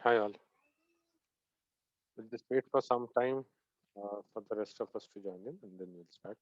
Hi all. We'll just wait for some time for the rest of us to join in and then we'll start.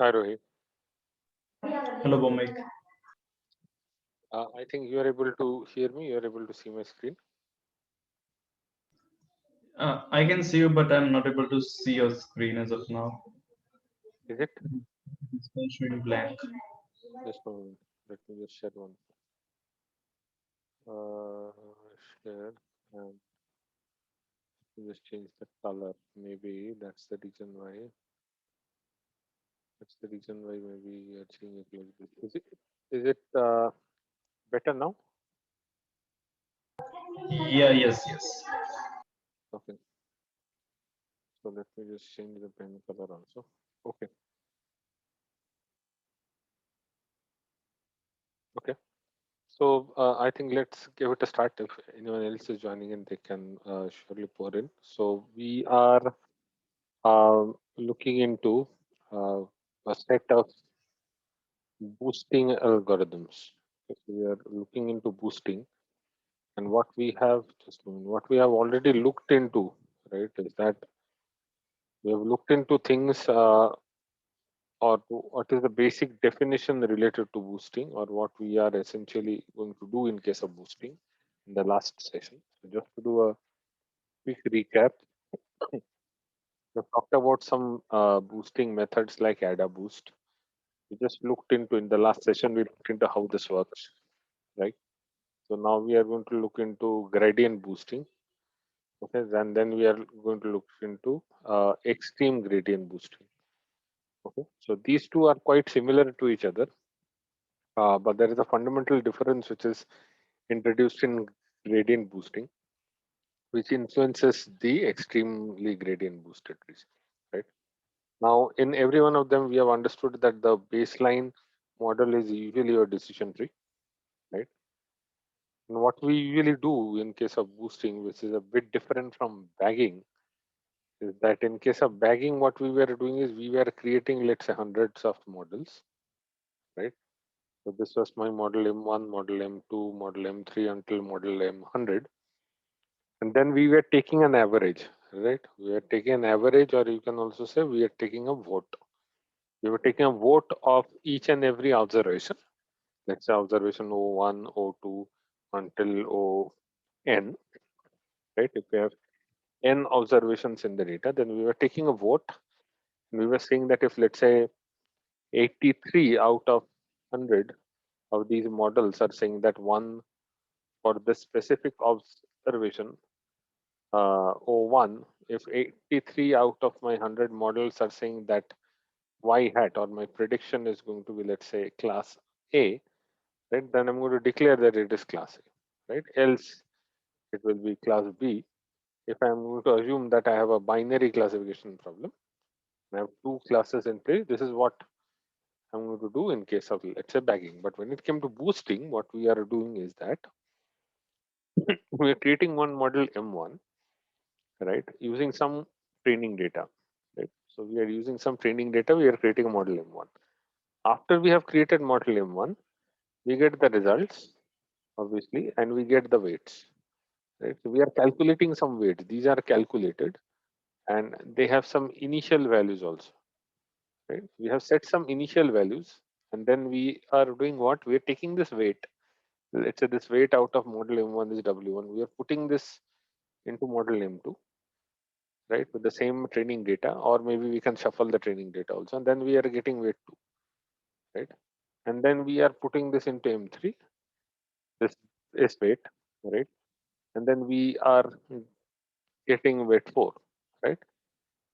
Hi Rohit. Hello, Bomik. I think you are able to hear me. You are able to see my screen. I can see you, but I'm not able to see your screen as of now. Is it? It's still showing blank. Just a moment. Let me just share one. Uh, Share and just change the color. Maybe that's the reason why. That's the reason why maybe you are seeing it like this. Is it better now? Yeah, yes. Okay. So let me just change the pen color also. Okay. Okay. So I think let's give it a start. If anyone else is joining in, they can surely pour in. So we are looking into uh, a set of boosting algorithms. Okay, so we are looking into boosting, and what we have just a moment, what we have already looked into, right, is that we have looked into things what is the basic definition related to boosting, or what we are essentially going to do in case of boosting in the last session. So just to do a quick recap, we talked about some boosting methods like ADA boost. We just looked into in the last session. We looked into how this works, right? So now we are going to look into gradient boosting. Okay, and then we are going to look into extreme gradient boosting. Okay, so these two are quite similar to each other, but there is a fundamental difference which is introduced in gradient boosting, which influences the extremely gradient boosted trees, right? Now, in every one of them, we have understood that the baseline model is usually your decision tree, right? And what we usually do in case of boosting, which is a bit different from bagging, is that in case of bagging, what we were doing is we were creating, let's say, hundreds of models, right? So this was my model M1, model M2, model M3 until model M100. And then we were taking an average, right? We are taking an average, or you can also say we are taking a vote. We were taking a vote of each and every observation. Let's say observation O1, O2 until ON, right? If we have N observations in the data, then we were taking a vote. And we were saying that if, let's say, 83 out of 100 of these models are saying that one for this specific observation, O1, if 83 out of my 100 models are saying that Y hat, or my prediction is going to be, let's say, class A, right? Then I'm going to declare that it is class A, right? Else it will be class B. If I'm going to assume that I have a binary classification problem, I have two classes in place, this is what I'm going to do in case of, let's say, bagging. But when it came to boosting, what we are doing is that we are creating one model M1, right, using some training data, right? So we are using some training data, we are creating a model M1. After we have created model M1, we get the results, obviously, and we get the weights, right? So we are calculating some weights. These are calculated, and they have some initial values also, right? We have set some initial values, and then we are doing what? We are taking this weight. Let's say this weight out of model M1 is W1. We are putting this into model M2, right, with the same training data, or maybe we can shuffle the training data also, and then we are getting weight 2, right? And then we are putting this into M3, this is weight, right? And then we are getting weight 4, right?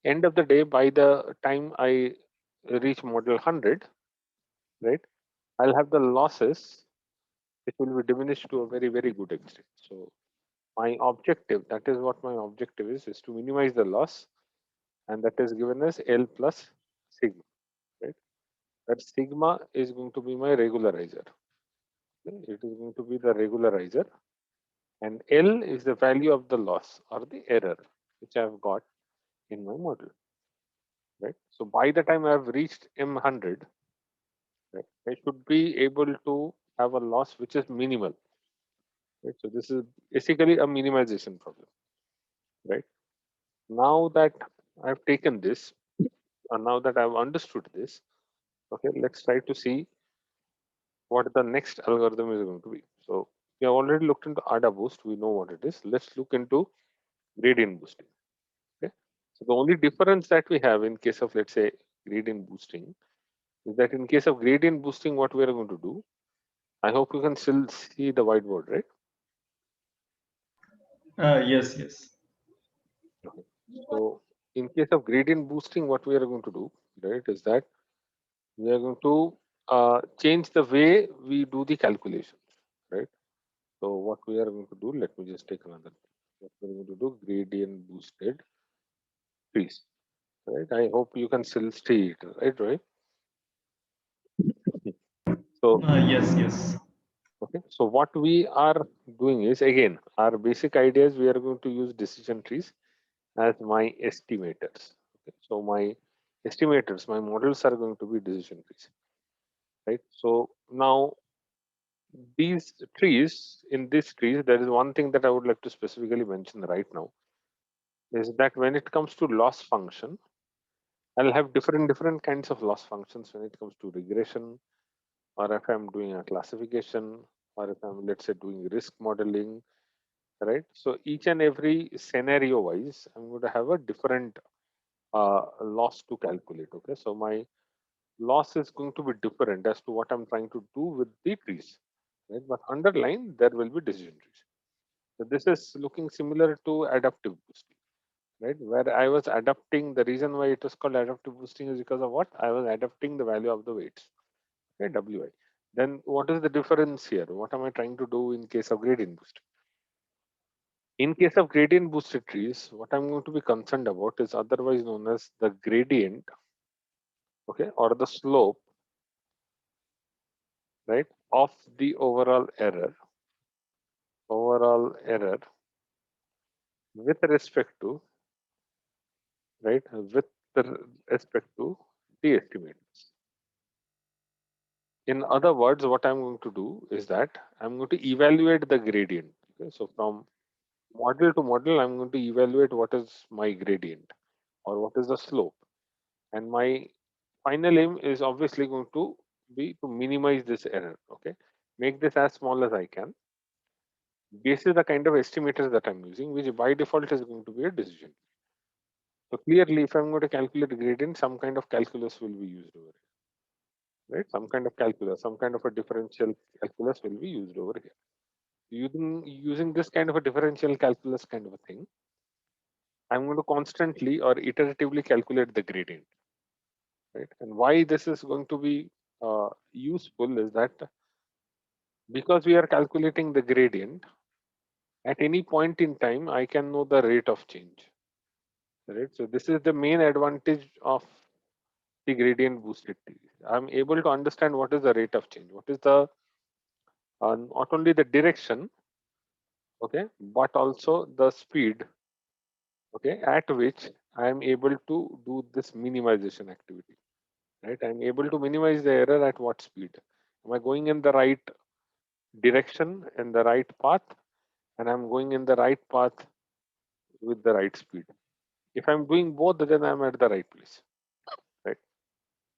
end of the day, by the time I reach model 100, right, I'll have the losses which will be diminished to a very, very good extent. So my objective, that is what my objective is to minimize the loss, and that is given as L plus sigma, right? That sigma is going to be my regularizer. Okay? It is going to be the regularizer, and L is the value of the loss or the error which I have got in my model, right? So by the time I have reached M100, right, I should be able to have a loss which is minimal, right? So this is basically a minimization problem, right? Now that I've taken this, and now that I've understood this, okay, let's try to see what the next algorithm is going to be. So we have already looked into ADA boost. We know what it is. Let's look into gradient boosting. Okay. So the only difference that we have in case of, let's say, gradient boosting is that in case of gradient boosting, what we are going to do, I hope you can still see the whiteboard, right? Yes, yes. Okay. So in case of gradient boosting, what we are going to do, right, is that we are going to change the way we do the calculations, right? So what we are going to do, let me just take another. What we're going to do, gradient boosted trees, right? I hope you can still see it, right? Right. So Yes, yes. okay. So what we are doing is, again, our basic idea is we are going to use decision trees as my estimators. Okay. So my estimators, my models are going to be decision trees, right? So now these trees, in these trees, there is one thing that I would like to specifically mention right now, is that when it comes to loss function, I'll have different kinds of loss functions when it comes to regression, or if I'm doing a classification, or if I'm, let's say, doing risk modeling, right? So each and every scenario wise, I'm going to have a different loss to calculate. Okay, so my loss is going to be different as to what I'm trying to do with the trees, right? But underline there will be decision trees. So this is looking similar to adaptive boosting, right? Where I was adapting, the reason why it was called adaptive boosting is because of what? I was adapting the value of the weights, okay, WI. Then what is the difference here? What am I trying to do in case of gradient boosting? In case of gradient boosted trees, what I'm going to be concerned about is otherwise known as the gradient, okay, or the slope, right, of the overall error with respect to, right, with respect to the estimates. In other words, what I'm going to do is that I'm going to evaluate the gradient. Okay? So from model to model, I'm going to evaluate what is my gradient or what is the slope. And my final aim is obviously going to be to minimize this error. Okay, make this as small as I can. This is the kind of estimators that I'm using, which by default is going to be a decision. So clearly, if I'm going to calculate gradient, some kind of calculus will be used over here, right? Some kind of calculus, some kind of a differential calculus will be used over here. Using this kind of a differential calculus kind of a thing, I'm going to constantly or iteratively calculate the gradient, right? And why this is going to be useful is that because we are calculating the gradient, at any point in time, I can know the rate of change, right? So this is the main advantage of the gradient boosted trees. I'm able to understand what is the rate of change, what is the not only the direction, okay, but also the speed, okay, at which I am able to do this minimization activity, right? I'm able to minimize the error at what speed? Am I going in the right direction and the right path, and I'm going in the right path with the right speed? If I'm doing both, then I'm at the right place, right?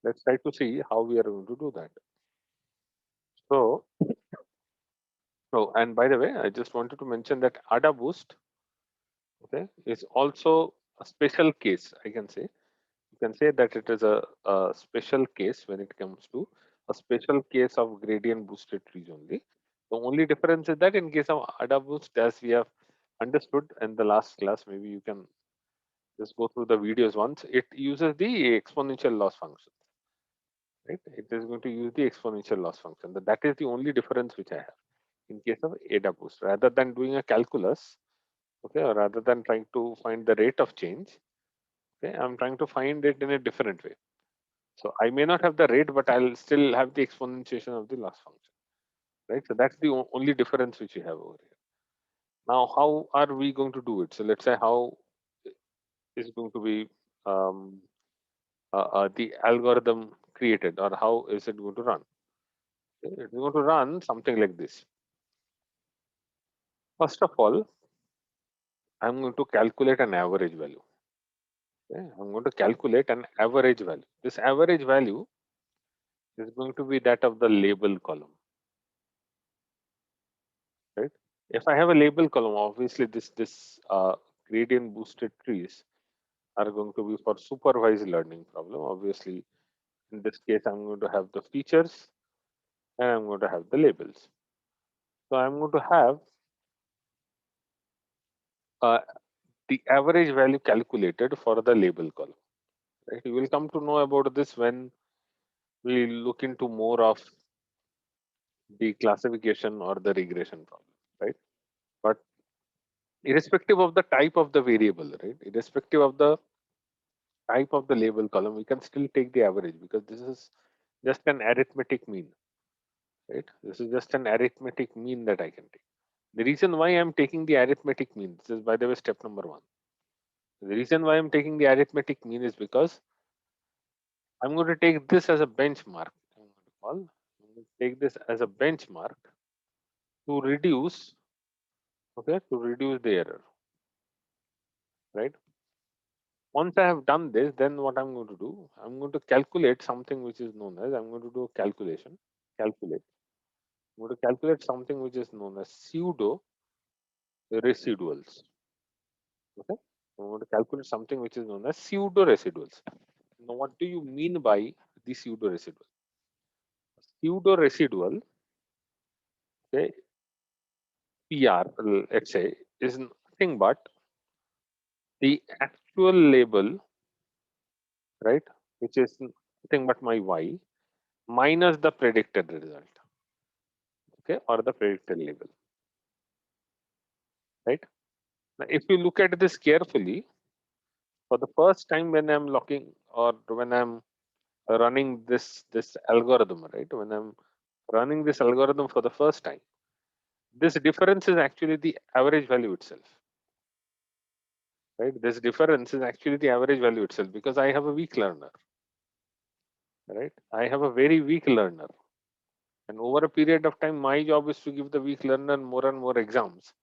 Let's try to see how we are going to do that. So, and by the way, I just wanted to mention that ADA boost, okay, is also a special case. I can say you can say that it is a special case when it comes to a special case of gradient boosted trees only. The only difference is that in case of ADA boost, as we have understood in the last class, maybe you can Just go through the videos once. It uses the exponential loss function, right? It is going to use the exponential loss function. That is the only difference which I have in case of AdaBoost. Rather than doing a calculus, okay, or rather than trying to find the rate of change, okay, I'm trying to find it in a different way. So I may not have the rate, but I'll still have the exponentiation of the loss function, right? So that's the only difference which we have over here. Now, how are we going to do it? So let's say how is going to be um, the algorithm created, or how is it going to run? Okay, it's going to run something like this. First of all, I'm going to calculate an average value. Okay, I'm going to calculate an average value. This average value is going to be that of the label column, right? If I have a label column, obviously this gradient boosted trees are going to be for supervised learning problem. Obviously, in this case, I'm going to have the features and I'm going to have the labels. So I'm going to have uh, the average value calculated for the label column. Right? You will come to know about this when we look into more of the classification or the regression problem, right? But irrespective of the type of the variable, right? Irrespective of the type of the label column, we can still take the average because this is just an arithmetic mean, right? This is just an arithmetic mean that I can take. The reason why I'm taking the arithmetic mean, this is by the way step number 1. The reason why I'm taking the arithmetic mean is because I'm going to take this as a benchmark. I'm going to take this as a benchmark to reduce, okay, to reduce the error, right? Once I have done this, then what I'm going to do, I'm going to calculate something which is known as, I'm going to do a calculation, calculate. I'm going to calculate something which is known as pseudo residuals. Okay, I'm going to calculate something which is known as pseudo residuals. Now, what do you mean by the pseudo residual? Pseudo residual, okay, PR, let's say, is nothing but the actual label, right, which is nothing but my y minus the predicted result, okay, or the predicted label, right? Now, if you look at this carefully, for the first time when I'm looking or when I'm running this algorithm, right, when I'm running this algorithm for the first time, this difference is actually the average value itself, right? This difference is actually the average value itself because I have a weak learner, right? I have a very weak learner. And over a period of time, my job is to give the weak learner more and more exams.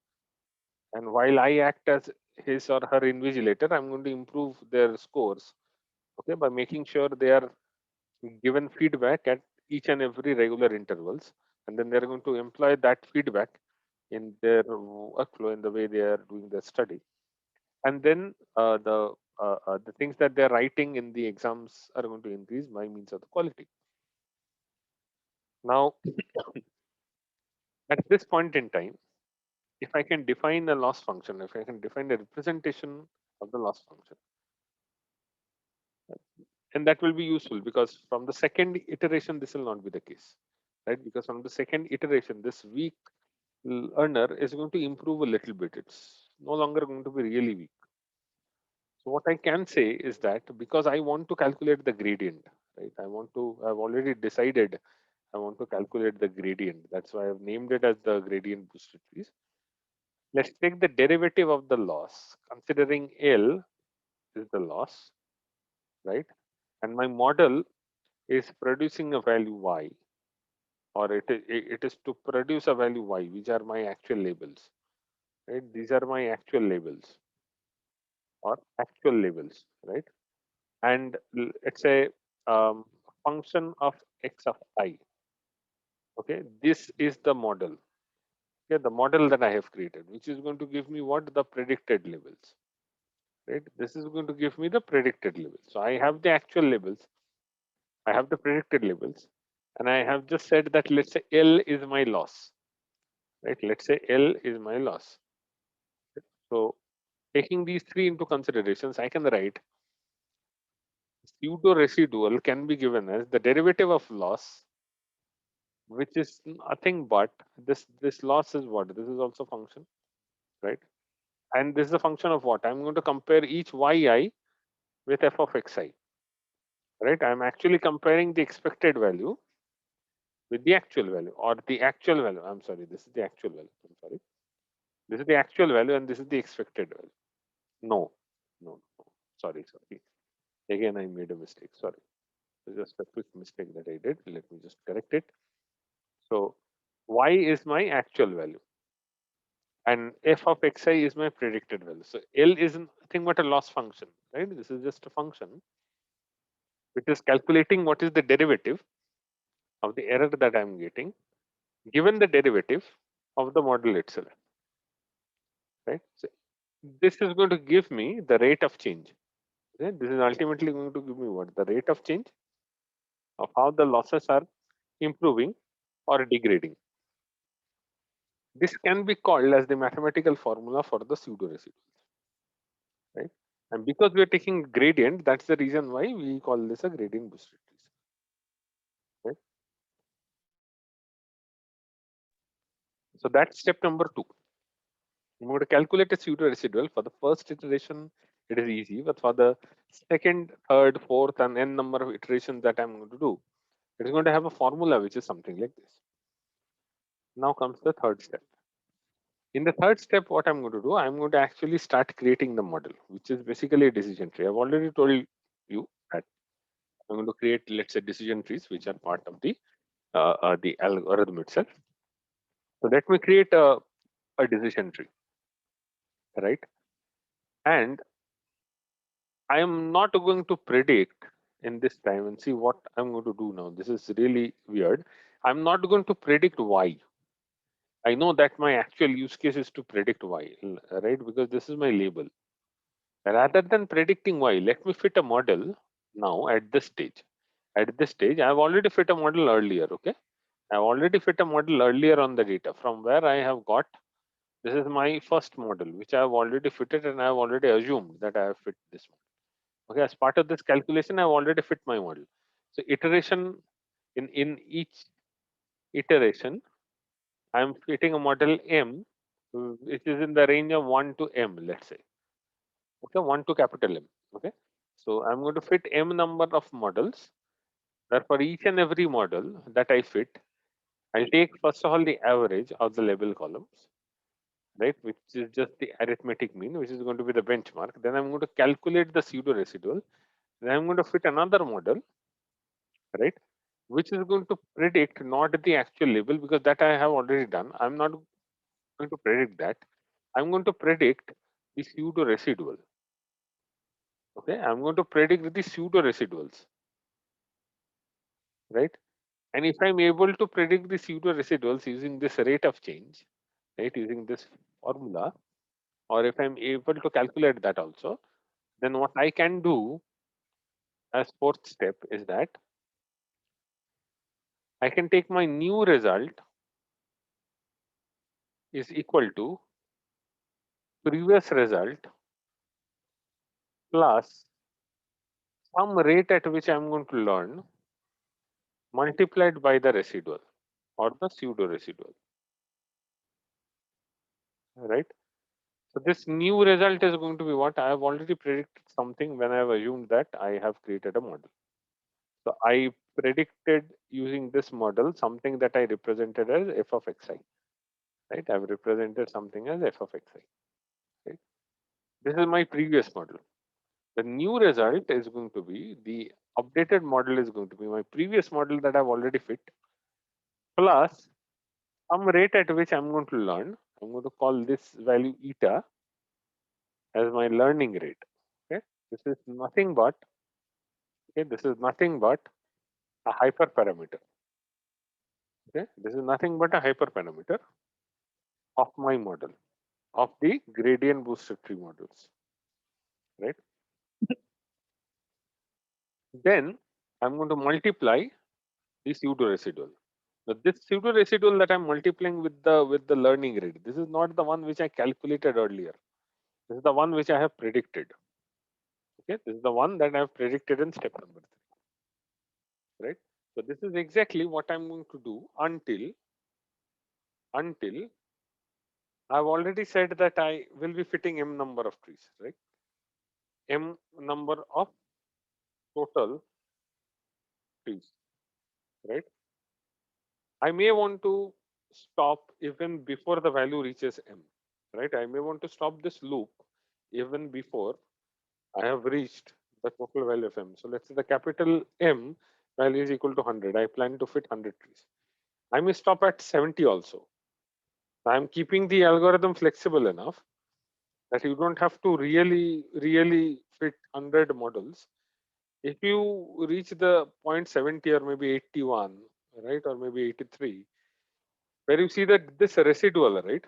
And while I act as his or her invigilator, I'm going to improve their scores, okay, by making sure they are given feedback at each and every regular intervals. And then they're going to employ that feedback in their workflow in the way they are doing their study. And then the things that they're writing in the exams are going to increase by means of the quality. Now, at this point in time, if I can define a loss function, if I can define a representation of the loss function, and that will be useful because from the second iteration, this will not be the case, right? Because from the second iteration, this weak learner is going to improve a little bit. It's no longer going to be really weak. So what I can say is that because I want to calculate the gradient, right? I've already decided I want to calculate the gradient. That's why I've named it as the gradient boosted trees. Let's take the derivative of the loss, considering L is the loss, right? And my model is producing a value y, or it is to produce a value y, which are my actual labels, right? These are my actual labels or actual labels, right? And let's say function of x of I. Okay, this is the model. Okay, the model that I have created, which is going to give me what the predicted labels. Right, this is going to give me the predicted labels. So I have the actual labels, I have the predicted labels, and I have just said that let's say L is my loss. Right, let's say L is my loss. So Taking these three into considerations, I can write pseudo residual can be given as the derivative of loss, which is nothing but this loss is what? This is also function, right? And this is a function of what? I'm going to compare each yi with f of xi, right? I'm actually comparing the expected value with the actual value, or the actual value. I'm sorry, this is the actual value. I'm sorry. This is the actual value and this is the expected value. No, no. Sorry. Again, I made a mistake. Sorry. It's just a quick mistake that I did. Let me just correct it. So y is my actual value and f of xi is my predicted value. So L is nothing but a loss function, right? This is just a function which is calculating what is the derivative of the error that I'm getting given the derivative of the model itself, right? So this is going to give me the rate of change. Okay? This is ultimately going to give me what? The rate of change of how the losses are improving or degrading. This can be called as the mathematical formula for the pseudo residuals, right? And because we are taking gradient, that's the reason why we call this a gradient boosted trees, right? So that's step number 2. I'm going to calculate a pseudo residual. For the first iteration, it is easy, but for the second, third, fourth, and n number of iterations that I'm going to do, it is going to have a formula which is something like this. Now comes the third step. In the third step, what I'm going to do, I'm going to actually start creating the model, which is basically a decision tree. I've already told you that I'm going to create, let's say, decision trees, which are part of the algorithm itself. So let me create a decision tree, right? And I am not going to predict in this time and see what I'm going to do now. This is really weird. I'm not going to predict y. I know that my actual use case is to predict y, right? Because this is my label. Rather than predicting y, let me fit a model now at this stage. At this stage, I've already fit a model earlier, okay? I've already fit a model earlier on the data from where I have got, this is my first model, which I have already fitted and I have already assumed that I have fit this model. Okay, as part of this calculation, I've already fit my model. So iteration, in each iteration, I'm fitting a model M, which is in the range of 1 to M, let's say. Okay, 1 to capital M. Okay, so I'm going to fit M number of models. Therefore, each and every model that I fit, I'll take first of all the average of the label columns, right, which is just the arithmetic mean, which is going to be the benchmark. Then I'm going to calculate the pseudo residual. Then I'm going to fit another model, right, which is going to predict not the actual label because that I have already done. I'm not going to predict that. I'm going to predict the pseudo residual. Okay, I'm going to predict the pseudo residuals, right? And if I'm able to predict the pseudo residuals using this rate of change, right, using this formula, or if I'm able to calculate that also, then what I can do as fourth step is that I can take my new result is equal to previous result plus some rate at which I'm going to learn multiplied by the residual or the pseudo residual, right? So this new result is going to be what I have already predicted something when I have assumed that I have created a model. So I predicted using this model something that I represented as f of xi, right? I've represented something as f of xi, right? This is my previous model. The new result is going to be the updated model is going to be my previous model that I've already fit plus some rate at which I'm going to learn. I'm going to call this value eta as my learning rate. Okay, this is nothing but a hyperparameter. Okay, this is nothing but a hyperparameter of my model of the gradient boosted tree models, right? Then I'm going to multiply the pseudo residual. Now this pseudo residual that I'm multiplying with the learning rate, this is not the one which I calculated earlier. This is the one which I have predicted. Okay, this is the one that I have predicted in step number 3, right? So this is exactly what I'm going to do until I've already said that I will be fitting m number of trees, right? M number of total trees, right? I may want to stop even before the value reaches m, right? I may want to stop this loop even before I have reached the total value of m. So let's say the capital M value is equal to 100. I plan to fit 100 trees. I may stop at 70 also. I'm keeping the algorithm flexible enough that you don't have to really fit 100 models. If you reach the point 70 or maybe 81, right, or maybe 83, where you see that this residual, right,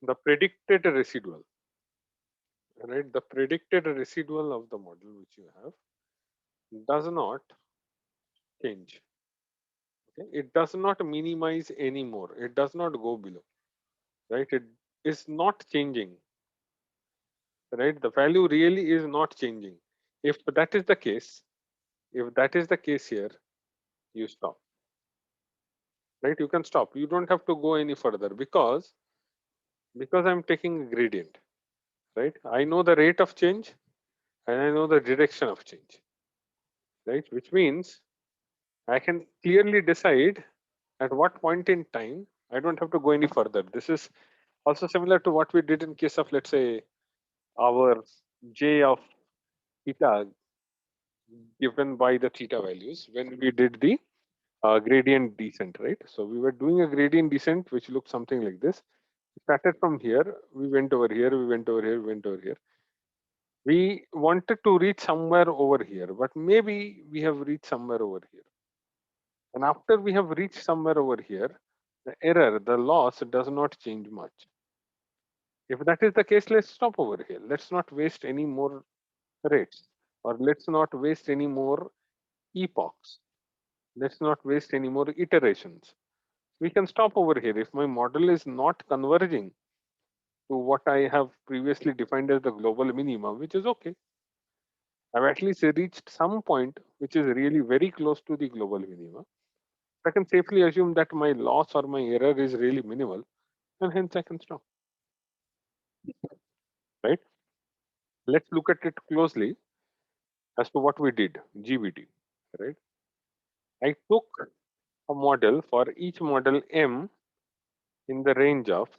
the predicted residual, right, the predicted residual of the model which you have does not change. Okay? It does not minimize anymore. It does not go below, right? It is not changing, right? The value really is not changing. If that is the case, if that is the case here, you stop, right? You can stop. You don't have to go any further because I'm taking a gradient, right? I know the rate of change and I know the direction of change, right? Which means I can clearly decide at what point in time I don't have to go any further. This is also similar to what we did in case of, let's say, our j of theta given by the theta values when we did the gradient descent, right? So we were doing a gradient descent which looked something like this. We started from here, we went over here, we went over here, we went over here. We wanted to reach somewhere over here, but maybe we have reached somewhere over here. And after we have reached somewhere over here, the error, the loss does not change much. If that is the case, let's stop over here. Let's not waste any more rates, or let's not waste any more epochs. Let's not waste any more iterations. We can stop over here. If my model is not converging to what I have previously defined as the global minimum, which is okay. I've at least reached some point which is really very close to the global minimum. I can safely assume that my loss or my error is really minimal, and hence I can stop. Right? Let's look at it closely as to what we did, GBT. Right? I took a model for each model M in the range of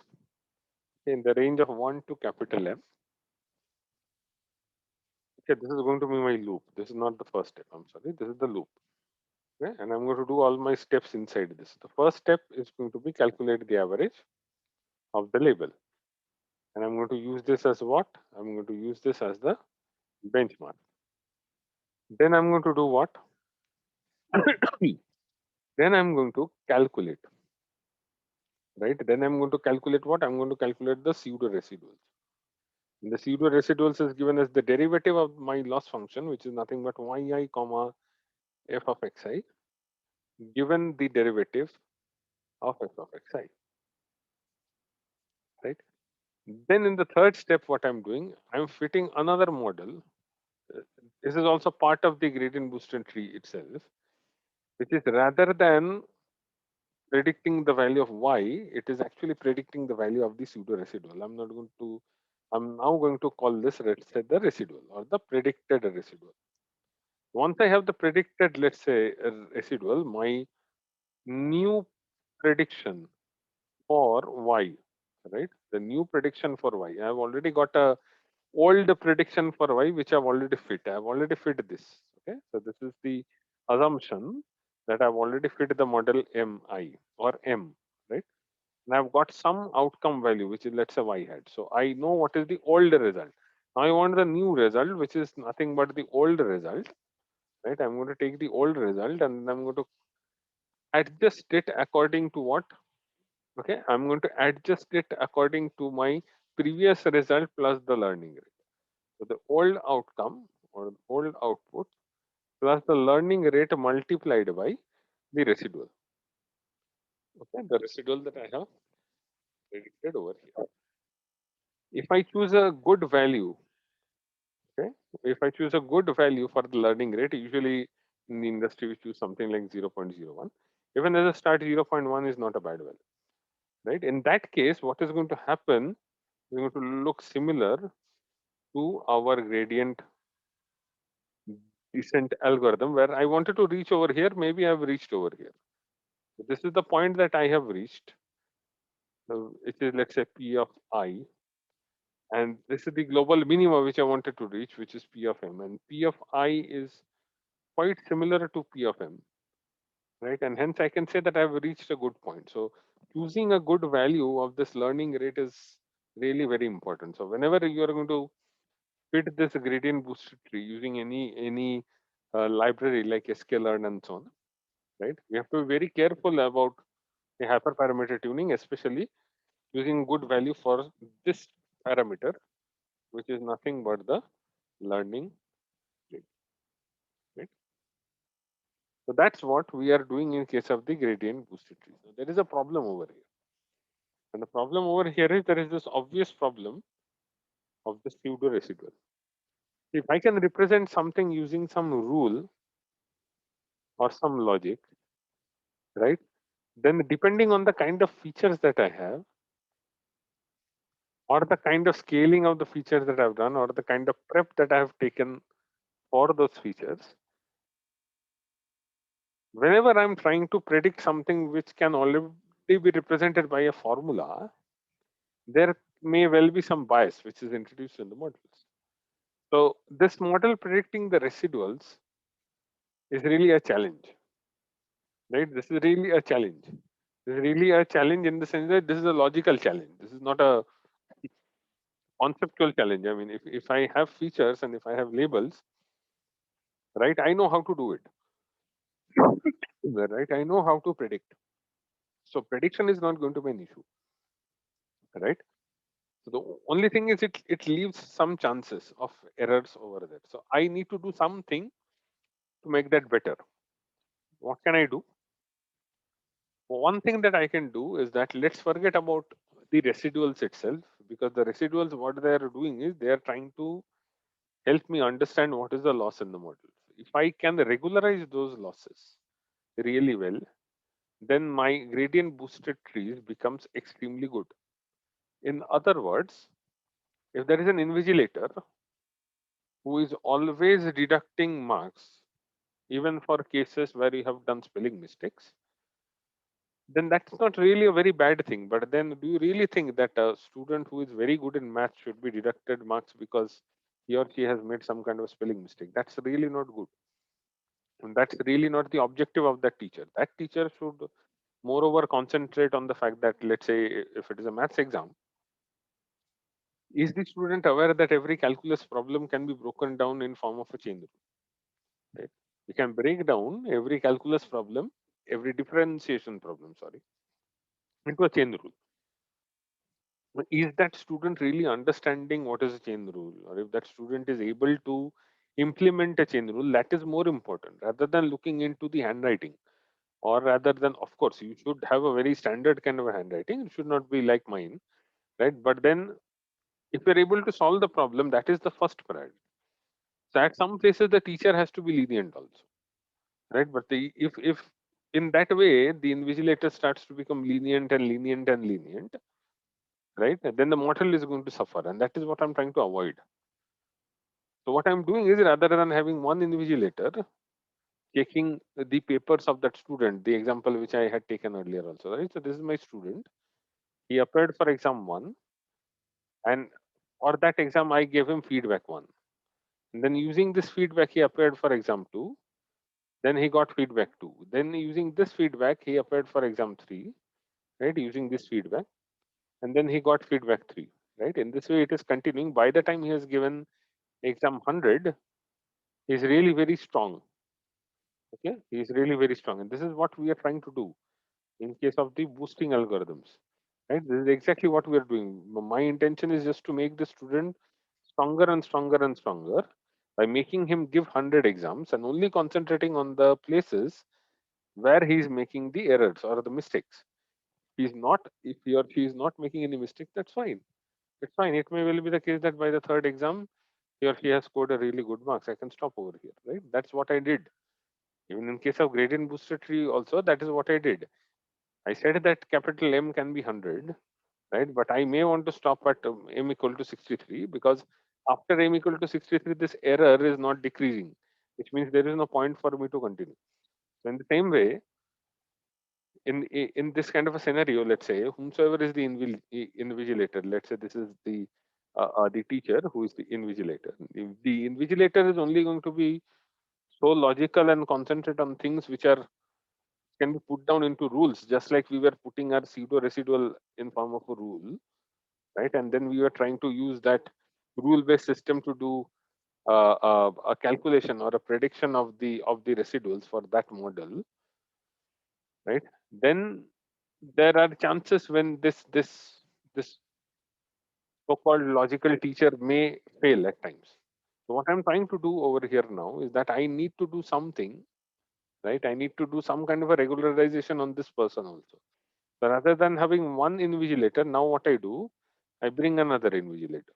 1 to capital M. Okay, this is going to be my loop. This is not the first step. I'm sorry. This is the loop. Okay, and I'm going to do all my steps inside this. The first step is going to be calculate the average of the label. And I'm going to use this as what? I'm going to use this as the benchmark. Then I'm going to do what? Then I'm going to calculate, right? Then I'm going to calculate what? I'm going to calculate the pseudo residuals. And the pseudo residuals is given as the derivative of my loss function, which is nothing but yi comma f of xi, given the derivative of f of xi, right? Then in the third step, what I'm doing, I'm fitting another model. This is also part of the gradient boosted tree itself, which is rather than predicting the value of y, it is actually predicting the value of the pseudo residual. I'm now going to call this, let's say, the residual or the predicted residual. Once I have the predicted, let's say, residual, my new prediction for y, right? The new prediction for y. I have already got a old prediction for y which I've already fit. I've already fit this. Okay, so this is the assumption that I've already fit the model mi or m, right? And I've got some outcome value which is, let's say, y hat. So I know what is the old result. Now I want the new result, which is nothing but the old result, right? I'm going to take the old result and I'm going to adjust it according to what? Okay, I'm going to adjust it according to my previous result plus the learning rate. So the old outcome or old output plus the learning rate multiplied by the residual. Okay, the residual that I have predicted over here. If I choose a good value, okay, if I choose a good value for the learning rate, usually in the industry we choose something like 0.01. Even as a start, 0.1 is not a bad value, right? In that case, what is going to happen is going to look similar to our gradient descent algorithm, where I wanted to reach over here, maybe I've reached over here. So this is the point that I have reached. So it is, let's say, P of I, and this is the global minima which I wanted to reach, which is P of M, and P of I is quite similar to P of M, right? And hence I can say that I've reached a good point. So choosing a good value of this learning rate is really very important. So whenever you are going to fit this gradient boosted tree using any library like sklearn and so on, right? We have to be very careful about the hyperparameter tuning, especially using good value for this parameter, which is nothing but the learning rate, right? So that's what we are doing in case of the gradient boosted tree. So there is a problem over here. And the problem over here is there is this obvious problem of the pseudo residual. If I can represent something using some rule or some logic, right? Then depending on the kind of features that I have, or the kind of scaling of the features that I've done, or the kind of prep that I have taken for those features, whenever I'm trying to predict something which can already be represented by a formula, there may well be some bias which is introduced in the models. So this model predicting the residuals is really a challenge, right? This is really a challenge. This is really a challenge in the sense that this is a logical challenge. This is not a conceptual challenge. I mean, if I have features and if I have labels, right, I know how to do it. Right, I know how to predict. So prediction is not going to be an issue, right? So the only thing is it leaves some chances of errors over there. So I need to do something to make that better. What can I do? One thing that I can do is that let's forget about the residuals itself, because the residuals, what they are doing is they are trying to help me understand what is the loss in the model. If I can regularize those losses really well, then my gradient boosted trees becomes extremely good. In other words, if there is an invigilator who is always deducting marks, even for cases where you have done spelling mistakes, then that's not really a very bad thing. But then, do you really think that a student who is very good in math should be deducted marks because he or she has made some kind of spelling mistake? That's really not good. And that's really not the objective of that teacher. That teacher should, moreover, concentrate on the fact that, let's say, if it is a maths exam, is the student aware that every calculus problem can be broken down in form of a chain rule? Right? You can break down every calculus problem, every differentiation problem, sorry, into a chain rule. Is that student really understanding what is a chain rule, or if that student is able to implement a chain rule, that is more important rather than looking into the handwriting, or rather than, of course, you should have a very standard kind of a handwriting. It should not be like mine, right? But then if you're able to solve the problem, that is the first priority. So at some places the teacher has to be lenient also, right? But if in that way the invigilator starts to become lenient and lenient and lenient, right, then the model is going to suffer, and that is what I'm trying to avoid. So what I'm doing is, rather than having one invigilator taking the papers of that student, the example which I had taken earlier also, right? So this is my student. He appeared for exam one, and for that exam I gave him feedback one. And then using this feedback, he appeared for exam two. Then he got feedback two. Then using this feedback, he appeared for exam three, right? Using this feedback, and then he got feedback three, right? In this way, it is continuing. By the time he has given exam 100, he's really very strong. Okay, he's really very strong, and this is what we are trying to do in case of the boosting algorithms, right? This is exactly what we are doing. My intention is just to make the student stronger and stronger and stronger by making him give 100 exams and only concentrating on the places where he is making the errors or the mistakes. If he or she is not making any mistakes, that's fine. It's fine. It may well be the case that by the third exam, he or she has scored a really good marks. I can stop over here, right? That's what I did. Even in case of gradient boosted tree also, that is what I did. I said that capital M can be 100, right? But I may want to stop at M equal to 63, because after M equal to 63, this error is not decreasing, which means there is no point for me to continue. So in the same way, in this kind of a scenario, let's say whomsoever is the invigilator, let's say this is the teacher who is the invigilator. If the invigilator is only going to be so logical and concentrate on things which are can be put down into rules, just like we were putting our pseudo residual in form of a rule, right? And then we were trying to use that rule based system to do a calculation or a prediction of the residuals for that model, right? Then there are chances when this so-called logical teacher may fail at times. So what I'm trying to do over here now is that I need to do something, right? I need to do some kind of a regularization on this person also. So rather than having one invigilator, now what I do, I bring another invigilator.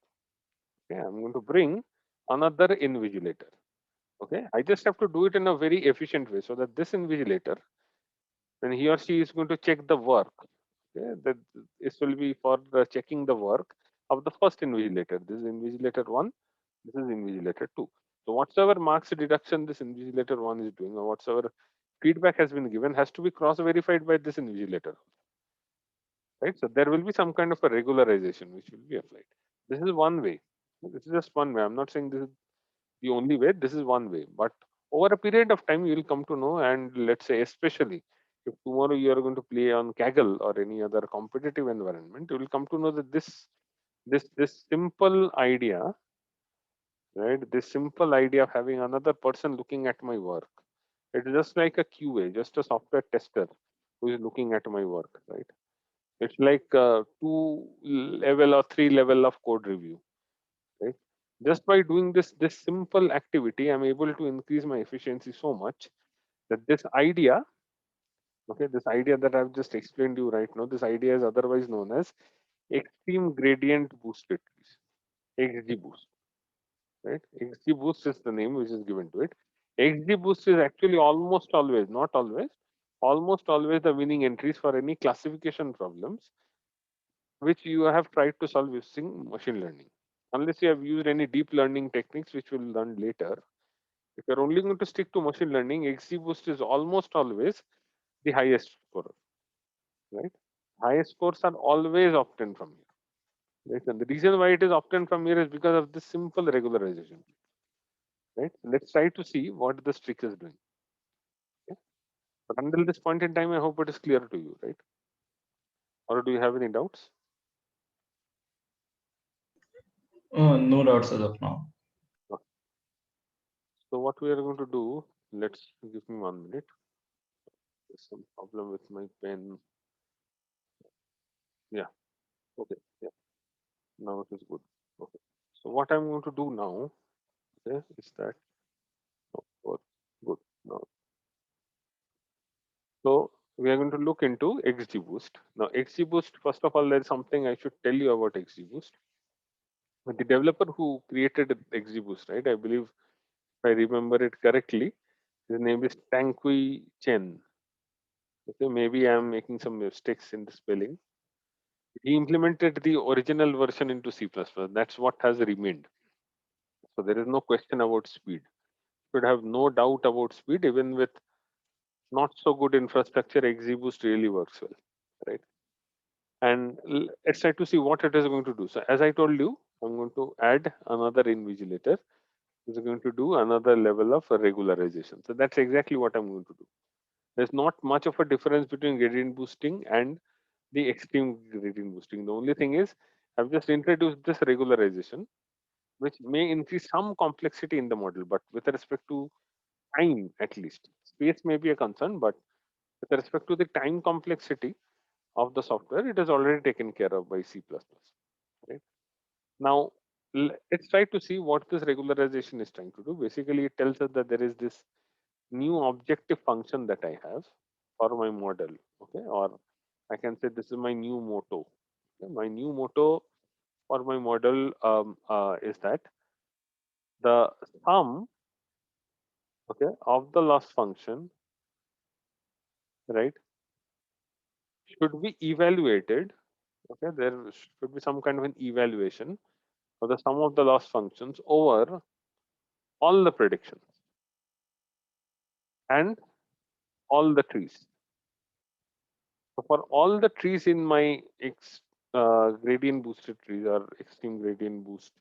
Okay, I'm going to bring another invigilator. Okay, I just have to do it in a very efficient way so that this invigilator, when he or she is going to check the work, okay, that this will be for checking the work of the first invigilator. This is invigilator 1, this is invigilator 2. So whatsoever marks deduction this invigilator 1 is doing, or whatsoever feedback has been given, has to be cross verified by this invigilator, right? So there will be some kind of a regularization which will be applied. This is one way. This is just one way. I'm not saying this is the only way. This is one way, but over a period of time you will come to know, and let's say especially if tomorrow you are going to play on Kaggle or any other competitive environment, you will come to know that this simple idea, right? This simple idea of having another person looking at my work, it's just like a QA, just a software tester who is looking at my work, right? It's like two level or three level of code review, right? Just by doing this simple activity, I'm able to increase my efficiency so much that this idea, okay, this idea that I've just explained to you right now, this idea is otherwise known as extreme gradient boosted trees, XGBoost, right? XGBoost is the name which is given to it. XGBoost is actually almost always, not always, almost always the winning entries for any classification problems which you have tried to solve using machine learning. Unless you have used any deep learning techniques, which we'll learn later, if you're only going to stick to machine learning, XGBoost is almost always the highest scorer, right? Highest scores are always obtained from here, right? And the reason why it is obtained from here is because of this simple regularization, right? Let's try to see what this trick is doing. Okay? But until this point in time, I hope it is clear to you, right? Or do you have any doubts? No doubts as of now. No. So what we are going to do, let's give me 1 minute. There's some problem with my pen. Yeah. Okay. Yeah. Now it is good. Okay. So what I'm going to do now, okay, is that oh, good. Now, so we are going to look into XGBoost. Now XGBoost, first of all, there is something I should tell you about XGBoost. The developer who created XGBoost, right? I believe if I remember it correctly, his name is Tankui Chen. Okay, maybe I'm making some mistakes in the spelling. He implemented the original version into C++. That's what has remained. So there is no question about speed. Should have no doubt about speed. Even with not so good infrastructure, XGBoost really works well, right? And let's try to see what it is going to do. So as I told you, I'm going to add another invigilator. Is going to do another level of regularization. So that's exactly what I'm going to do. There's not much of a difference between gradient boosting and the extreme gradient boosting. The only thing is I've just introduced this regularization, which may increase some complexity in the model, but with respect to time at least. Space may be a concern, but with respect to the time complexity of the software, it is already taken care of by C++. Right? Now, let's try to see what this regularization is trying to do. Basically, it tells us that there is this new objective function that I have for my model. Okay, or I can say this is my new motto. Okay? My new motto for my model is that the sum, okay, of the loss function, right, should be evaluated. Okay, there should be some kind of an evaluation of the sum of the loss functions over all the predictions and all the trees. So for all the trees in my gradient boosted trees or extreme gradient boost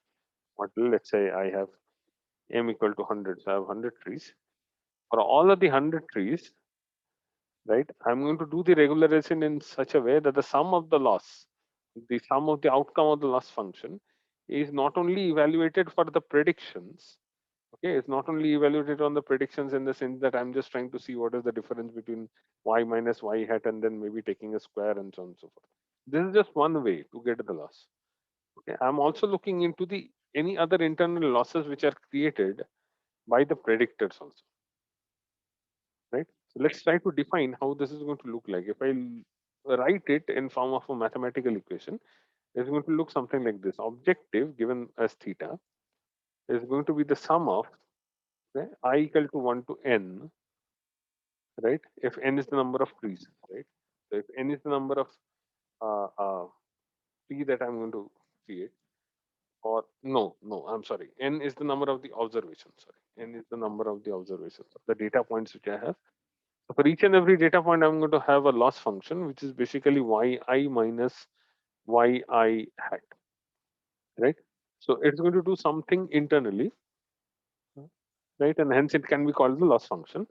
model, let's say I have m equal to 100, so I have 100 trees. For all of the 100 trees, right, I'm going to do the regularization in such a way that the sum of the loss, the sum of the outcome of the loss function is not only evaluated for the predictions, okay, it's not only evaluated on the predictions in the sense that I'm just trying to see what is the difference between y minus y hat and then maybe taking a square and so on and so forth. This is just one way to get the loss. Okay, I'm also looking into the any other internal losses which are created by the predictors also, right? So let's try to define how this is going to look like. If I write it in form of a mathematical equation, it's going to look something like this. Objective given as theta is going to be the sum of, okay, I equal to 1 to n, right? If n is the number of trees, right? So if n is the number of uh, uh, tree that I'm going to create, or no, I'm sorry, n is the number of the observations. Sorry, n is the number of the observations, the data points which I have. So for each and every data point, I'm going to have a loss function, which is basically yi minus yi hat, right? So it's going to do something internally, right? And hence it can be called the loss function.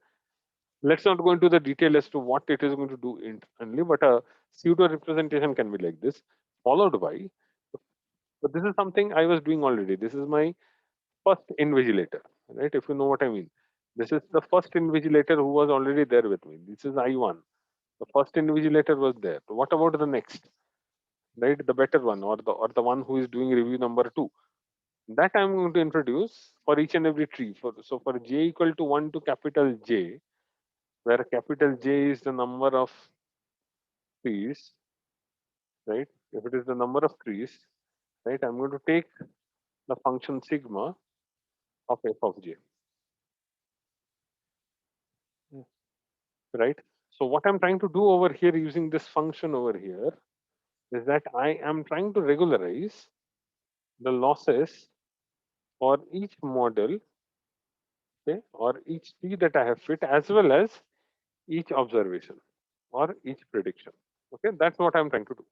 Let's not go into the detail as to what it is going to do internally, but a pseudo representation can be like this, followed by, but this is something I was doing already. This is my first invigilator, right? If you know what I mean. This is the first invigilator who was already there with me. This is I1. The first invigilator was there. What about the next, right? The better one, or the one who is doing review number 2. That I'm going to introduce for each and every tree. So for j equal to 1 to capital J, where capital J is the number of trees, right? If it is the number of trees, right, I'm going to take the function sigma of f of j, right? So what I'm trying to do over here using this function over here is that I am trying to regularize the losses for each model, okay, or each tree that I have fit, as well as each observation or each prediction. Okay, that's what I'm trying to do.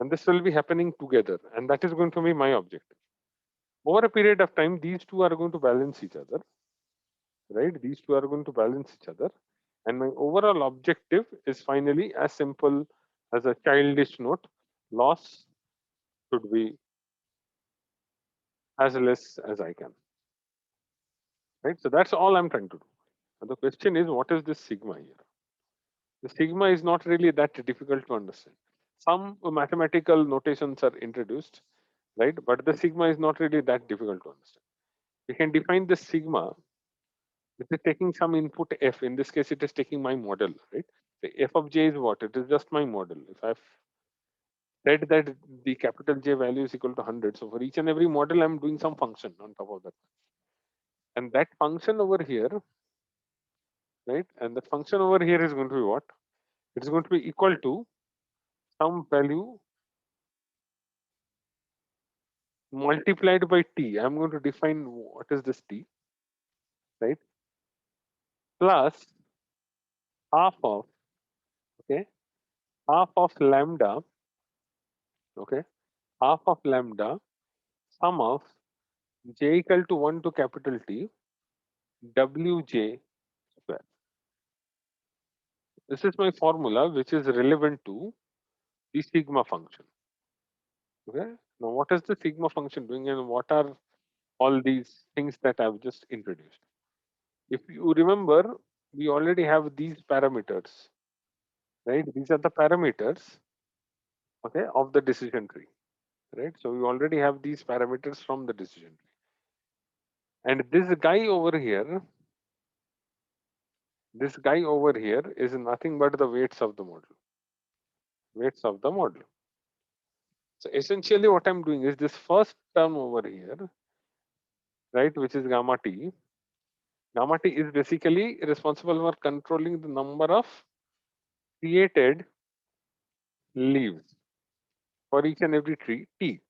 And this will be happening together, and that is going to be my objective. Over a period of time, these two are going to balance each other, right? These two are going to balance each other. And my overall objective is finally as simple as a childish note: loss should be as less as I can, right? So that's all I'm trying to do. And the question is, what is this sigma here? The sigma is not really that difficult to understand. Some mathematical notations are introduced, right? But the sigma is not really that difficult to understand. We can define the sigma. It is taking some input f. In this case, it is taking my model, right? The f of j is what? It is just my model. If I've said that the capital J value is equal to 100, so for each and every model, I'm doing some function on top of that. And that function over here, right? And the function over here is going to be what? It is going to be equal to some value multiplied by t. I'm going to define what is this t, right? Plus half of, okay, half of lambda, okay, half of lambda, sum of j equal to 1 to capital T, wj square. This is my formula which is relevant to the sigma function. Okay. Now, what is the sigma function doing, and what are all these things that I've just introduced? If you remember, we already have these parameters, right? These are the parameters, okay, of the decision tree, right? So we already have these parameters from the decision tree. And this guy over here is nothing but the weights of the model. Weights of the model. So essentially what I'm doing is this first term over here, right, which is gamma t. Gamma t is basically responsible for controlling the number of created leaves for each and every tree t,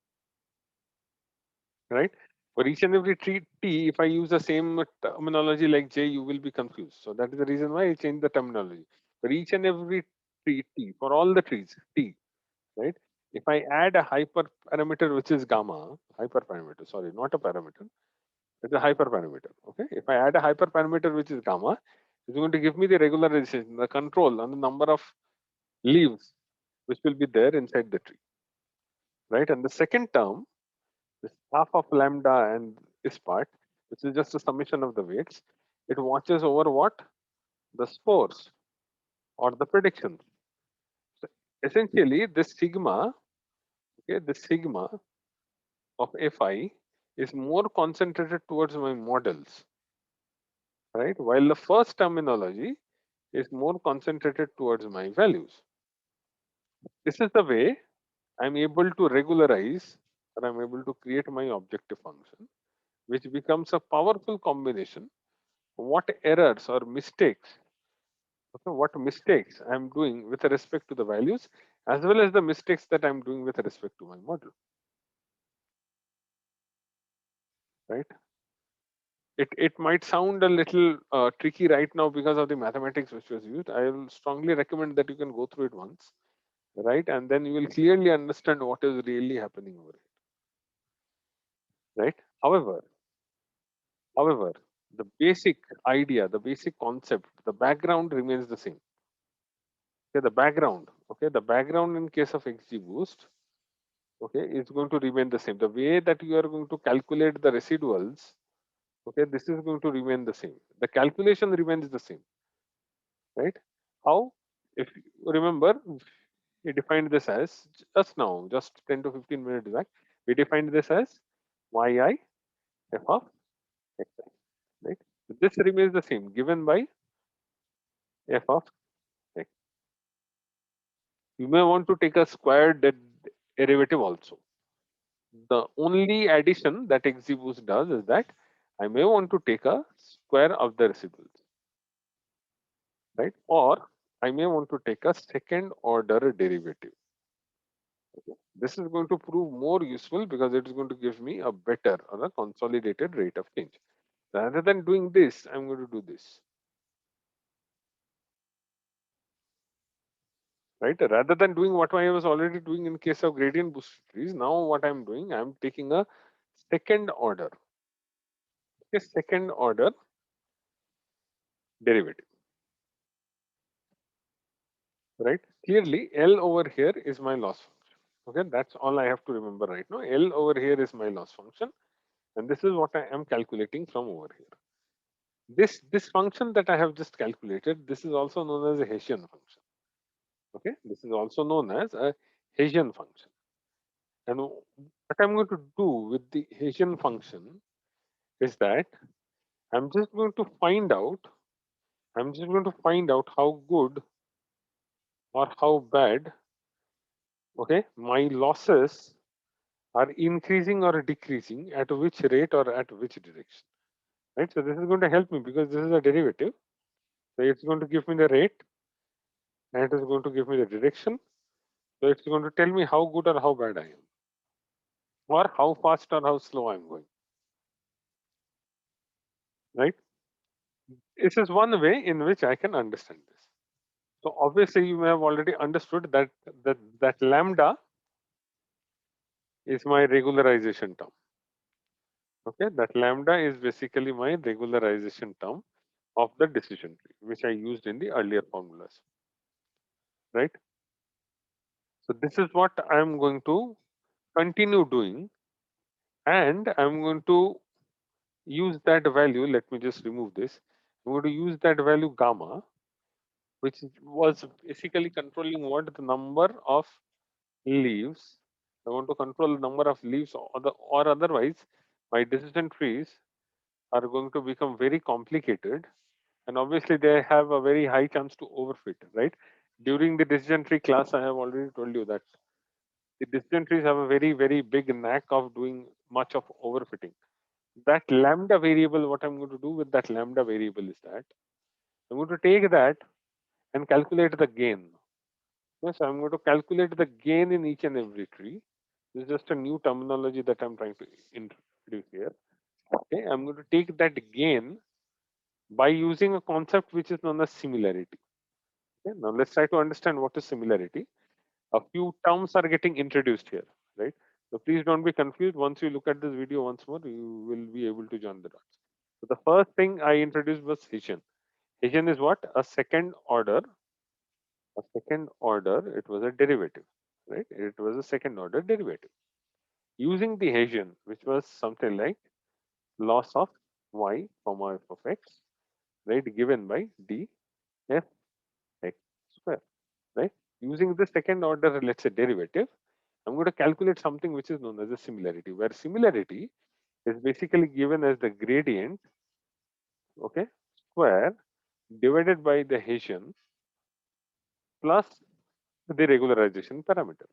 right? For each and every tree t, if I use the same terminology like j, you will be confused. So that is the reason why I changed the terminology. For each and every tree t, for all the trees t, right? If I add a hyperparameter which is gamma, hyperparameter, sorry, not a parameter, it's a hyperparameter. Okay, if I add a hyperparameter which is gamma, it's going to give me the regularization, the control on the number of leaves which will be there inside the tree, right? And the second term, this half of lambda and this part, which is just a summation of the weights, it watches over what? The spores or the predictions. So essentially, this sigma, okay, this sigma of fi is more concentrated towards my models, right? While the first terminology is more concentrated towards my values. This is the way I'm able to regularize or I'm able to create my objective function, which becomes a powerful combination. What errors or mistakes, okay, what mistakes I'm doing with respect to the values, as well as the mistakes that I'm doing with respect to my model, right? It might sound a little tricky right now because of the mathematics which was used. I will strongly recommend that you can go through it once, right? And then you will clearly understand what is really happening over it, right? However, the basic idea, the basic concept, the background remains the same. Okay, the background in case of XGBoost, okay, is going to remain the same. The way that you are going to calculate the residuals, okay, this is going to remain the same. The calculation remains the same, right? How? If you remember, we defined this as just now, just 10 to 15 minutes back, we defined this as yi f of xi, right? So this remains the same, given by f of x. You may want to take a squared derivative also. The only addition that XGBoost does is that I may want to take a square of the residuals, right? Or I may want to take a second order derivative. Okay. This is going to prove more useful because it is going to give me a better or a consolidated rate of change. Rather than doing this, I'm going to do this, right? Rather than doing what I was already doing in case of gradient boosted trees, now what I'm doing, I'm taking a second order, a second order derivative, right? Clearly, L over here is my loss function. Okay, that's all I have to remember right now. L over here is my loss function, and this is what I am calculating from over here. This function that I have just calculated, this is also known as a Hessian function. Okay, this is also known as a Hessian function. And what I'm going to do with the Hessian function is that I'm just going to find out, I'm just going to find out how good or how bad, okay, my losses are increasing or decreasing, at which rate or at which direction, right? So this is going to help me because this is a derivative. So it's going to give me the rate and it is going to give me the direction. So it's going to tell me how good or how bad I am, or how fast or how slow I'm going, right? This is one way in which I can understand this. So obviously you may have already understood that that lambda is my regularization term. Okay, that lambda is basically my regularization term of the decision tree, which I used in the earlier formulas, right? So this is what I'm going to continue doing, and I'm going to use that value. Let me just remove this. I'm going to use that value gamma, which was basically controlling what the number of leaves. I want to control the number of leaves, or otherwise my decision trees are going to become very complicated, and obviously they have a very high chance to overfit, right? During the decision tree class, I have already told you that The decision trees have a very, very big knack of doing much of overfitting. That lambda variable, what I'm going to do with that lambda variable is that I'm going to take that and calculate the gain. Yes, I'm going to calculate the gain in each and every tree. This is just a new terminology that I'm trying to introduce here. Okay, I'm going to take that gain by using a concept which is known as similarity. Okay, now let's try to understand what is similarity. A few terms are getting introduced here, right? So please don't be confused. Once you look at this video once more, you will be able to join the dots. So the first thing I introduced was Hessian. Hessian is what? A second order. A second order. It was a derivative, right? It was a second order derivative. Using the Hessian, which was something like loss of y comma f of x, right? Given by d f x square, right? Using the second order, let's say derivative, I'm going to calculate something which is known as a similarity, where similarity is basically given as the gradient, okay, square divided by the Hessian plus the regularization parameter.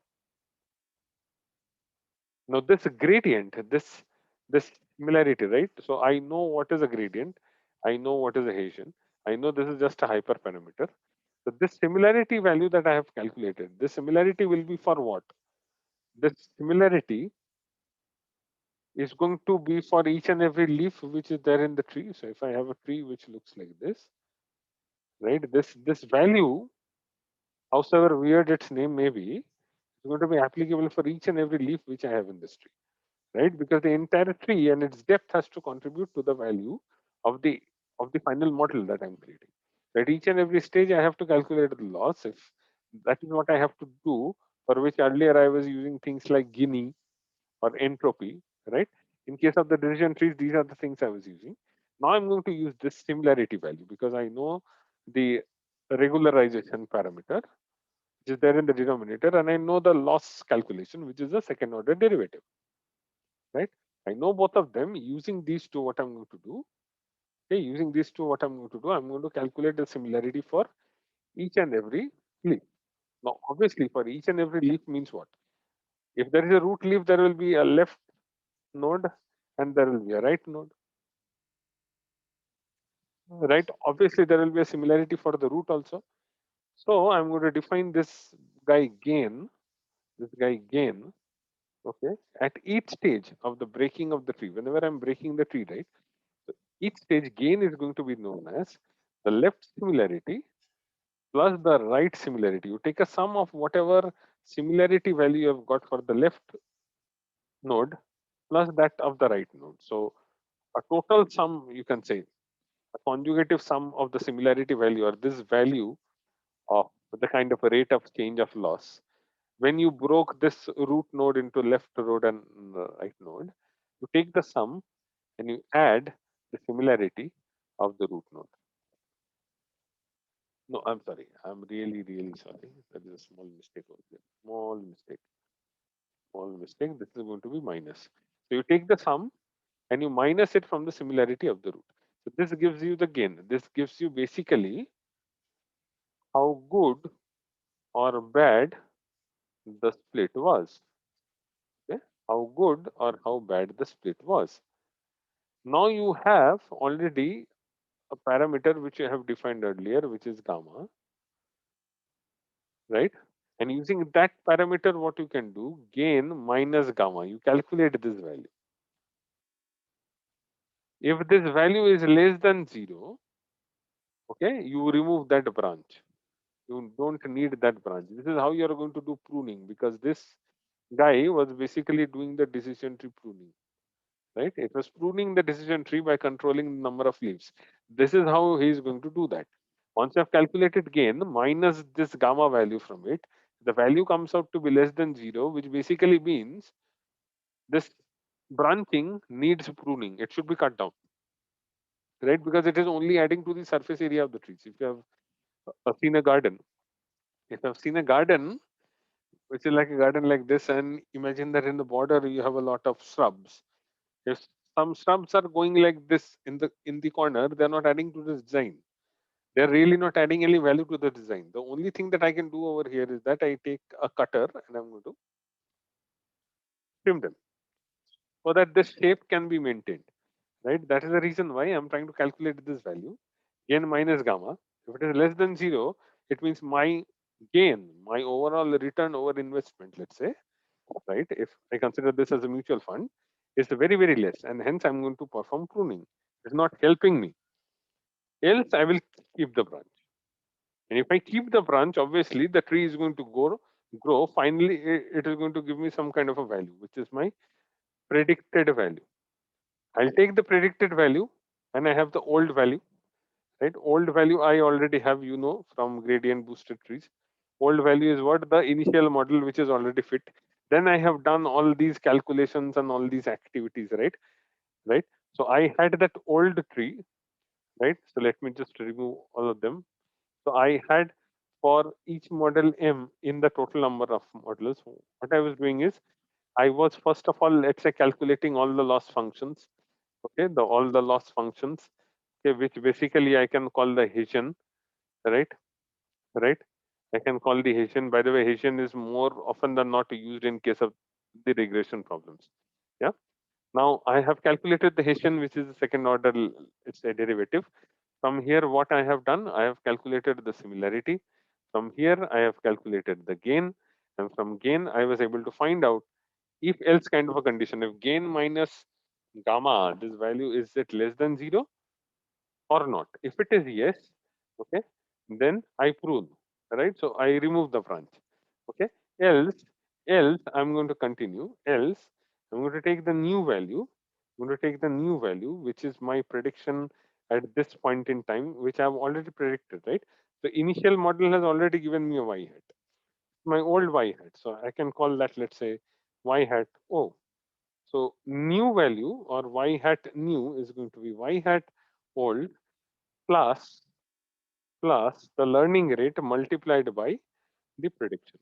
Now this gradient, this similarity, right? So I know what is a gradient, I know what is a Hessian, I know this is just a hyperparameter. So this similarity value that I have calculated, this similarity will be for what? This similarity is going to be for each and every leaf which is there in the tree. So if I have a tree which looks like this, right, this value, howsoever weird its name may be, is going to be applicable for each and every leaf which I have in this tree, right? Because the entire tree and its depth has to contribute to the value of the final model that I'm creating. At each and every stage, I have to calculate the loss. If that is what I have to do, for which earlier I was using things like Gini or entropy, right? In case of the decision trees, these are the things I was using. Now I'm going to use this similarity value because I know the regularization parameter, which is there in the denominator, and I know the loss calculation, which is the second order derivative, right? I know both of them. Using these two, what I'm going to do, okay, using these two, what I'm going to do, I'm going to calculate the similarity for each and every leaf. Now, obviously, for each and every leaf means what? If there is a root leaf, there will be a left node and there will be a right node, right? Obviously, there will be a similarity for the root also. So I'm going to define this guy gain, okay, at each stage of the breaking of the tree. Whenever I'm breaking the tree, right? So each stage gain is going to be known as the left similarity plus the right similarity. You take a sum of whatever similarity value you have got for the left node plus that of the right node. So a total sum, you can say, a conjugative sum of the similarity value or this value of the kind of a rate of change of loss. When you broke this root node into left node and right node, you take the sum and you add the similarity of the root node. No, I'm sorry. I'm really, really sorry. That is a small mistake over there. Small mistake. Small mistake. This is going to be minus. So you take the sum and you minus it from the similarity of the root. So this gives you the gain. This gives you basically how good or bad the split was. Okay? How good or how bad the split was. Now you have already a parameter which you have defined earlier, which is gamma, right? And using that parameter, what you can do, gain minus gamma, you calculate this value. If this value is less than 0, okay, you remove that branch. You don't need that branch. This is how you are going to do pruning, because this guy was basically doing the decision tree pruning, right? It was pruning the decision tree by controlling the number of leaves. This is how he is going to do that. Once you have calculated gain minus this gamma value from it, the value comes out to be less than 0, which basically means this branching needs pruning. It should be cut down, right? Because it is only adding to the surface area of the trees. If you have seen a garden, if you have seen a garden, which is like a garden like this, and imagine that in the border you have a lot of shrubs. If some shrubs are going like this in the corner, they're not adding to the design. They're really not adding any value to the design. The only thing that I can do over here is that I take a cutter and I'm going to trim them so that the shape can be maintained, right? That is the reason why I'm trying to calculate this value, gain minus gamma. If it is less than 0, it means my gain, my overall return over investment, let's say, right? If I consider this as a mutual fund, is very, very less, and hence I'm going to perform pruning. It's not helping me. Else, I will keep the branch. And if I keep the branch, obviously the tree is going to grow. Finally, it is going to give me some kind of a value, which is my predicted value. I'll take the predicted value and I have the old value, right? Old value I already have, from gradient boosted trees. Old value is what? The initial model which is already fit. Then I have done all these calculations and all these activities, right? Right. So I had that old tree, right? So let me just remove all of them. So I had for each model M in the total number of models, what I was doing is I was first of all, let's say, calculating all the loss functions. Okay, all the loss functions, okay, which basically I can call the Hessian, right? Right. I can call the Hessian. By the way, Hessian is more often than not used in case of the regression problems. Yeah. Now I have calculated the Hessian, which is the second order, it's a derivative. From here, what I have done, I have calculated the similarity. From here, I have calculated the gain. And from gain, I was able to find out if else kind of a condition. If gain minus gamma, this value is it less than 0 or not? If it is yes, okay, then I prune, right? So I remove the branch. Okay. Else I'm going to continue. Else I'm going to take the new value. I'm going to take the new value, which is my prediction at this point in time, which I've already predicted, right? The initial model has already given me a y hat, my old y hat. So I can call that, let's say, y hat O. So new value or y hat new is going to be y hat old plus the learning rate multiplied by the prediction.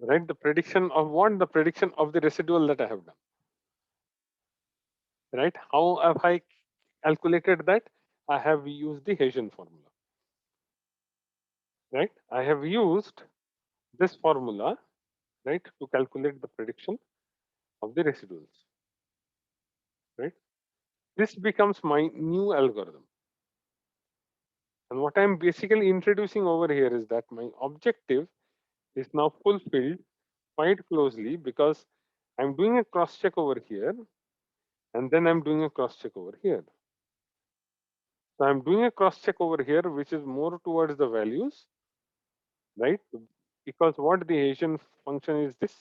Right? The prediction of what? The prediction of the residual that I have done. Right? How have I calculated that? I have used the Hessian formula. Right? I have used this formula, right, to calculate the prediction of the residuals. Right? This becomes my new algorithm. And what I'm basically introducing over here is that my objective is now fulfilled quite closely because I'm doing a cross check over here and then I'm doing a cross check over here. So I'm doing a cross check over here, which is more towards the values, right? Because what the Hessian function is this,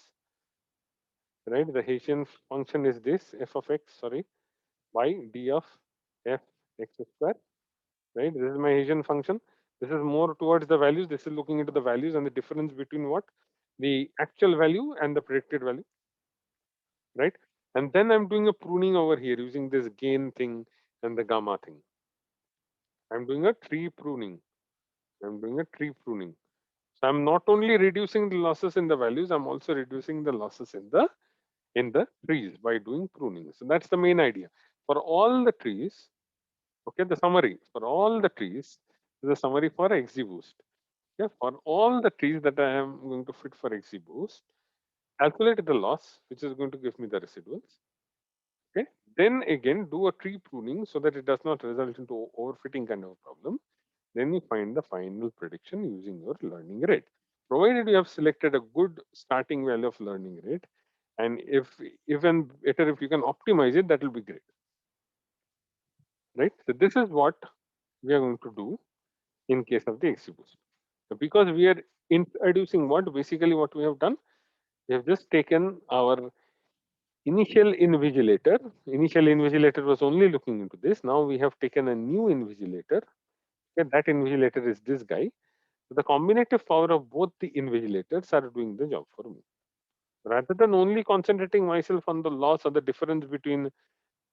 right? The Hessian function is this f of x, sorry, by d of f x square, right? This is my Hessian function. This is more towards the values. This is looking into the values and the difference between what? The actual value and the predicted value, right? And then I'm doing a pruning over here using this gain thing and the gamma thing. I'm doing a tree pruning. I'm doing a tree pruning. So I'm not only reducing the losses in the values, I'm also reducing the losses in the trees by doing pruning. So that's the main idea. For all the trees, okay, the summary for all the trees is a summary for XGBoost. Yeah, for all the trees that I am going to fit for XGBoost, calculate the loss, which is going to give me the residuals. Okay. Then again, do a tree pruning so that it does not result into overfitting kind of a problem. Then you find the final prediction using your learning rate. Provided you have selected a good starting value of learning rate, and if even better, if you can optimize it, that will be great. Right? So this is what we are going to do in case of the XGBoost. So because we are introducing what basically what we have done, we have just taken our initial invigilator. Initial invigilator was only looking into this. Now we have taken a new invigilator. Okay, that invigilator is this guy. So the combinative power of both the invigilators are doing the job for me. Rather than only concentrating myself on the loss or the difference between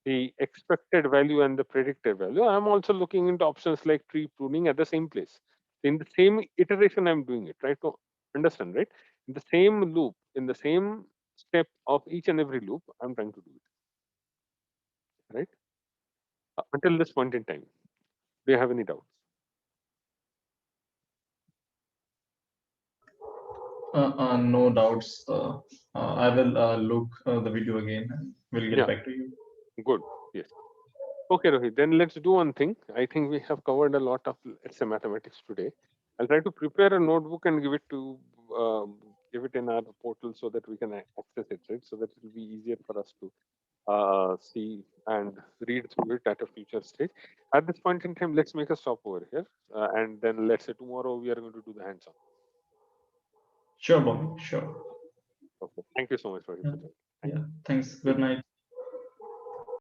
the expected value and the predicted value, I'm also looking into options like tree pruning at the same place. In the same iteration, I'm doing it. Right to understand, right? In the same loop, in the same step of each and every loop, I'm trying to do it. Right? Until this point in time, do you have any doubts? No doubts. I will look the video again and we'll get Yeah. back to you. Good. Yes. Okay, Rohit. Then let's do one thing. I think we have covered a lot of, let's say, mathematics today. I'll try to prepare a notebook and give it in our portal so that we can access it, right? So that it will be easier for us to see and read through it at a future stage. At this point in time, let's make a stop over here, and then let's say tomorrow we are going to do the hands-on. Sure, Bobby. Sure. Okay. Thank you so much, Rohit. Yeah. For joining. Thank Yeah. you. Thanks. Good night.